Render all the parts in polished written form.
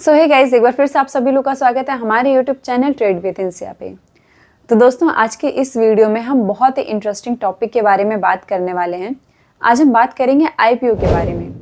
सो hey guys, एक बार फिर से आप सभी लोग का स्वागत है हमारे यूट्यूब चैनल ट्रेड विद इंसिया पे। तो दोस्तों, आज के इस वीडियो में हम बहुत ही इंटरेस्टिंग टॉपिक के बारे में बात करने वाले हैं। आज हम बात करेंगे आईपीओ के बारे में।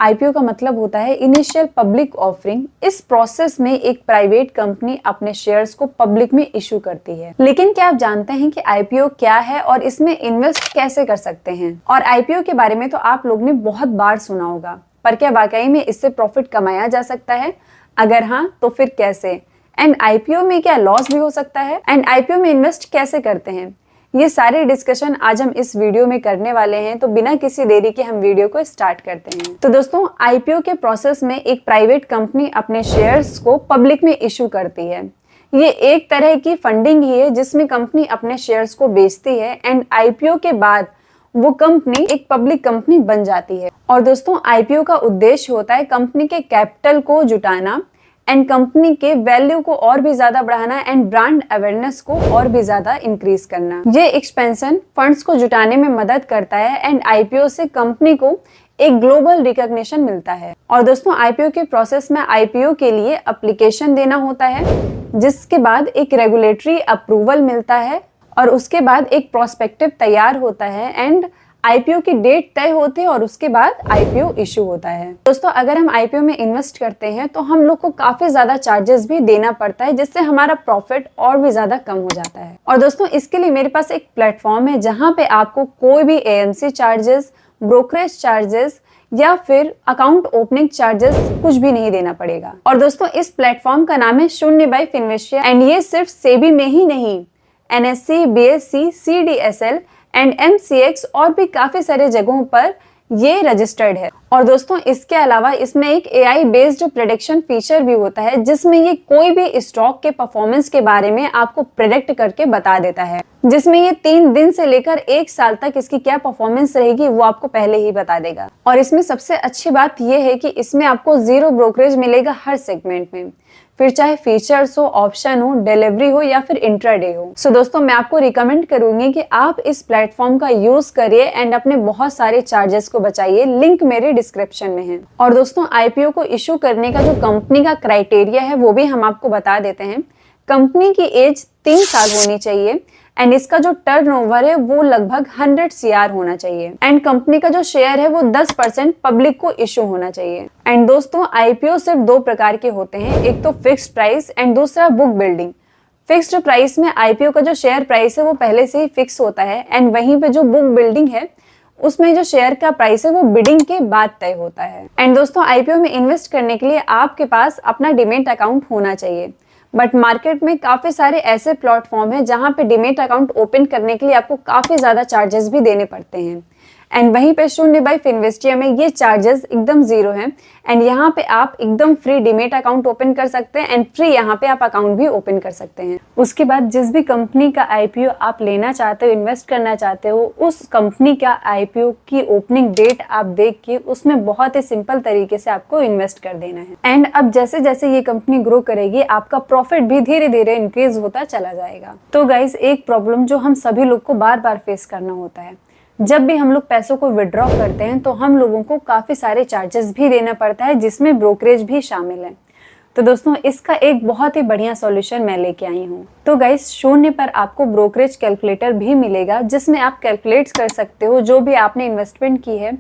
आईपीओ का मतलब होता है इनिशियल पब्लिक ऑफरिंग। इस प्रोसेस में एक प्राइवेट कंपनी अपने शेयर्स को पब्लिक में इशू करती है। लेकिन क्या आप जानते हैं कि आईपीओ क्या है और इसमें इन्वेस्ट कैसे कर सकते हैं? और आईपीओ के बारे में तो आप लोग ने बहुत बार सुना होगा, पर क्या वाकई में इससे प्रॉफिट कमाया जा सकता है? अगर हाँ, तो फिर कैसे? एंड आईपीओ में क्या लॉस भी हो सकता है? एंड आईपीओ में इन्वेस्ट कैसे करते हैं? ये सारे डिस्कशन आज हम इस वीडियो में करने वाले हैं। तो बिना किसी देरी के हम वीडियो को स्टार्ट करते हैं। तो दोस्तों, आईपीओ के प्रोसेस में एक प्राइवेट कंपनी अपने शेयर्स को पब्लिक में इशू करती है। ये एक तरह की फंडिंग ही है जिसमें कंपनी अपने शेयर्स को बेचती है एंड आईपीओ के बाद वो कंपनी एक पब्लिक कंपनी बन जाती है। और दोस्तों, आईपीओ का उद्देश्य होता है कंपनी के कैपिटल को जुटाना एंड कंपनी के वैल्यू को और भी ज्यादा बढ़ाना एंड ब्रांड अवेयरनेस को और भी ज्यादा इंक्रीज करना। ये एक्सपेंशन फंड्स को जुटाने में मदद करता है एंड आईपीओ से कंपनी को एक ग्लोबल रिकॉग्निशन मिलता है। और दोस्तों, आईपीओ के प्रोसेस में आईपीओ के लिए एप्लीकेशन देना होता है, जिसके बाद एक रेगुलेटरी अप्रूवल मिलता है और उसके बाद एक प्रोस्पेक्टिव तैयार होता है एंड आईपीओ की डेट तय होती है और उसके बाद आईपीओ इशू होता है। दोस्तों, अगर हम आईपीओ में इन्वेस्ट करते हैं तो हम लोग को काफी ज्यादा चार्जेस भी देना पड़ता है, जिससे हमारा प्रॉफिट और भी ज्यादा कम हो जाता है। और दोस्तों, इसके लिए मेरे पास एक प्लेटफॉर्म है जहां पे आपको कोई भी एएमसी चार्जेस, ब्रोकरेज चार्जेस या फिर अकाउंट ओपनिंग चार्जेस कुछ भी नहीं देना पड़ेगा। और दोस्तों, इस प्लेटफॉर्म का नाम है शून्य बाई फिनविशिया एंड ये सिर्फ सेबी में ही नहीं, NSC, BSc, CDSL and MCX और भी काफी सारे जगहों पर ये रजिस्टर्ड है। और दोस्तों, इसके अलावा इसमें एक एआई बेस्ड प्रेडिक्शन फीचर भी होता है, जिसमें ये कोई भी स्टॉक के परफॉर्मेंस के बारे में आपको प्रेडिक्ट करके बता देता है, जिसमें ये 3 दिन से लेकर 1 साल तक इसकी क्या परफॉर्मेंस रहेगी वो आपको पहले ही बता देगा। और इसमें सबसे अच्छी बात ये है कि इसमें आपको 0 ब्रोकरेज मिलेगा हर सेगमेंट में, फिर चाहे फीचर्स हो, ऑप्शन हो, डिलीवरी हो या फिर इंट्राडे हो। सो दोस्तों, मैं आपको रिकमेंड करूंगी कि आप इस प्लेटफॉर्म का यूज करिए एंड अपने बहुत सारे चार्जेस को बचाइए। लिंक मेरे डिस्क्रिप्शन में है। और दोस्तों, आईपीओ को इशू करने का जो कंपनी का क्राइटेरिया है वो भी हम आपको बता देते हैं। कंपनी की एज 3 साल होनी चाहिए एंड इसका जो टर्नओवर है वो लगभग 100 CR होना चाहिए एंड कंपनी का जो शेयर है वो 10% पब्लिक को इशू होना चाहिए। एंड दोस्तों, आईपीओ सिर्फ 2 प्रकार के होते हैं, एक तो फिक्स्ड प्राइस एंड दूसरा बुक बिल्डिंग। फिक्स्ड प्राइस में आईपीओ का जो शेयर प्राइस है वो पहले से ही फिक्स होता है एंड वहीं पे जो बुक बिल्डिंग है उसमें जो शेयर का प्राइस है वो बिडिंग के बाद तय होता है। एंड दोस्तों, आईपीओ में इन्वेस्ट करने के लिए आपके पास अपना डीमैट अकाउंट होना चाहिए, बट मार्केट में काफी सारे ऐसे प्लेटफॉर्म है जहां पे डीमैट अकाउंट ओपन करने के लिए आपको काफी ज्यादा चार्जेस भी देने पड़ते हैं। एंड वहीं पे शून्य बाई फिनविशिया में ये चार्जेस एकदम 0 हैं एंड यहाँ पे आप एकदम फ्री डीमैट अकाउंट ओपन कर सकते हैं एंड फ्री यहाँ पे आप अकाउंट भी ओपन कर सकते हैं। उसके बाद जिस भी कंपनी का आईपीओ आप लेना चाहते हो, इन्वेस्ट करना चाहते हो, उस कंपनी का आईपीओ की ओपनिंग डेट आप देख के उसमें बहुत ही सिंपल तरीके से आपको इन्वेस्ट कर देना है। एंड अब जैसे जैसे ये कंपनी ग्रो करेगी आपका प्रॉफिट भी धीरे धीरे इंक्रीज होता चला जाएगा। तो गाइज, एक प्रॉब्लम जो हम सभी लोग को बार बार फेस करना होता है, जब भी हम लोग पैसों को विड्रॉ करते हैं तो हम लोगों को काफी सारे चार्जेस भी देना पड़ता है, जिसमें ब्रोकरेज भी शामिल है। तो दोस्तों, इसका एक बहुत ही बढ़िया सॉल्यूशन मैं लेके आई हूँ। तो गाइस, शून्य पर आपको ब्रोकरेज कैलकुलेटर भी मिलेगा, जिसमें आप कैलकुलेट कर सकते हो जो भी आपने इन्वेस्टमेंट की है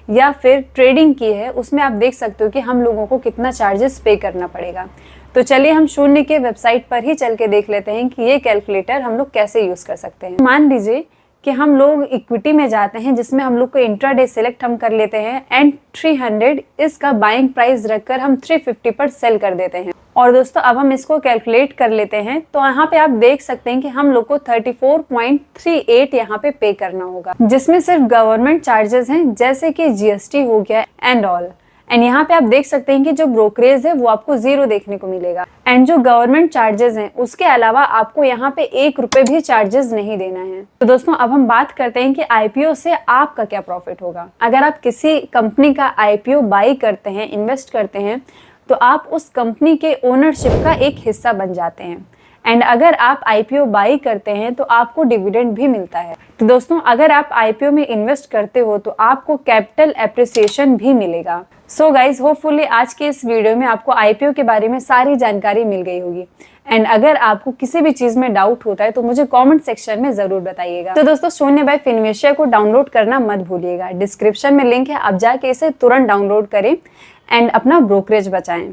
या फिर ट्रेडिंग की है, उसमें आप देख सकते हो कि हम लोगों को कितना चार्जेस पे करना पड़ेगा। तो चलिए हम शून्य के वेबसाइट पर ही चल के देख लेते हैं कि ये कैलकुलेटर हम लोग कैसे यूज कर सकते हैं। मान लीजिए कि हम लोग इक्विटी में जाते हैं, जिसमें हम लोग को इंट्राडे सिलेक्ट हम कर लेते हैं एंड 300 इसका बाइंग प्राइस रखकर हम 350 पर सेल कर देते हैं। और दोस्तों, अब हम इसको कैलकुलेट कर लेते हैं तो यहाँ पे आप देख सकते हैं कि हम लोग को 34.38 यहाँ पे करना होगा, जिसमें सिर्फ गवर्नमेंट चार्जेस हैं जैसे कि जीएसटी हो गया एंड ऑल। एंड यहाँ पे आप देख सकते हैं कि जो ब्रोकरेज है वो आपको 0 देखने को मिलेगा एंड जो गवर्नमेंट चार्जेस हैं उसके अलावा आपको यहाँ पे 1 रुपए भी चार्जेस नहीं देना है। तो दोस्तों, अब हम बात करते हैं कि आईपीओ से आपका क्या प्रॉफिट होगा। अगर आप किसी कंपनी का आईपीओ बाई करते हैं, इन्वेस्ट करते हैं, तो आप उस कंपनी के ओनरशिप का एक हिस्सा बन जाते हैं एंड अगर आप आईपीओ बाई करते हैं तो आपको डिविडेंड भी मिलता है। तो दोस्तों अगर आप आईपीओ में इन्वेस्ट करते हो तो आपको कैपिटल एप्रिसिएशन भी मिलेगा। सो गाइज होपफुली आज के इस वीडियो में आपको आईपीओ के बारे में सारी जानकारी मिल गई होगी। एंड अगर आपको किसी भी चीज में डाउट होता है तो मुझे कमेंट सेक्शन में जरूर बताइएगा। तो दोस्तों शून्य बाय फिनविशिया को डाउनलोड करना मत भूलिएगा। डिस्क्रिप्शन में लिंक है, आप जाके इसे तुरंत डाउनलोड करें एंड अपना ब्रोकरेज बचाएं।